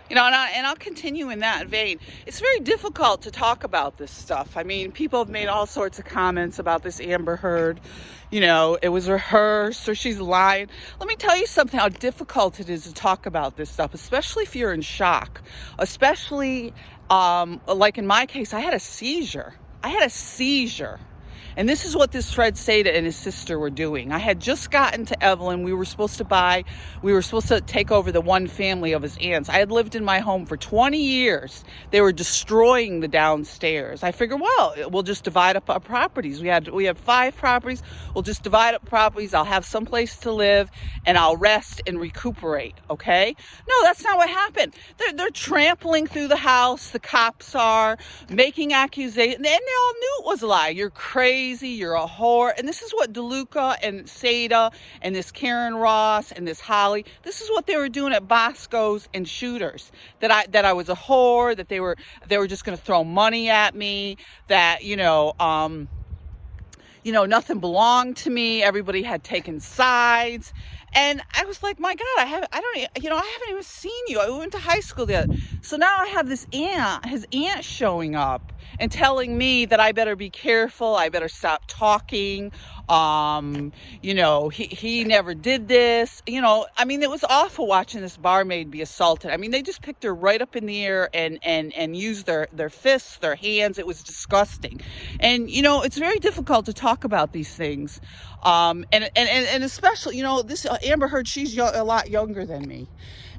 And I'll continue in that vein. It's very difficult to talk about this stuff. I mean, people have made all sorts of comments about this Amber Heard. It was rehearsed or she's lying. Let me tell you something, how difficult it is to talk about this stuff, especially if you're in shock. Especially, like in my case, I had a seizure. And this is what this Fred Saita and his sister were doing. I had just gotten to Evelyn. We were supposed to take over the one family of his aunts. I had lived in my home for 20 years. They were destroying the downstairs. I figured, well, we'll just divide up our properties. We have 5 properties. We'll just divide up properties. I'll have some place to live and I'll rest and recuperate, okay? No, that's not what happened. They're trampling through the house. The cops are making accusations. And they all knew it was a lie. You're crazy. You're a whore. And this is what DeLuca and Saita and this Karen Ross and this Holly, this is what they were doing at Bosco's and Shooters. That I was a whore, that they were just going to throw money at me, that, nothing belonged to me. Everybody had taken sides. And I was like, my God, I haven't even seen you. I went to high school together. So now I have his aunt showing up and telling me that I better be careful. I better stop talking. He never did this. It was awful watching this barmaid be assaulted. I mean, they just picked her right up in the air and used their fists, their hands. It was disgusting. And, it's very difficult to talk about these things. And especially, this Amber Heard, she's a lot younger than me.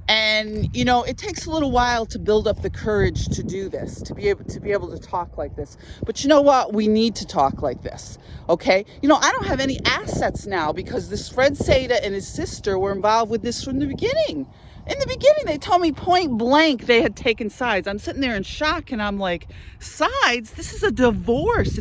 And, it takes a little while to build up the courage to do this, to be able to talk like this. But you know what? We need to talk like this. Okay. I don't have any assets now because this Fred Saita and his sister were involved with this from the beginning. In the beginning, they told me point blank they had taken sides. I'm sitting there in shock and I'm like, sides? This is a divorce.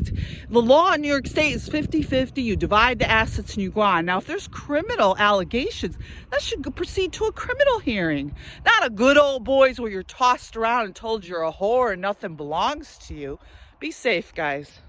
The law in New York State is 50-50. You divide the assets and you go on. Now, if there's criminal allegations, that should proceed to a criminal hearing. Not a good old boys where you're tossed around and told you're a whore and nothing belongs to you. Be safe, guys.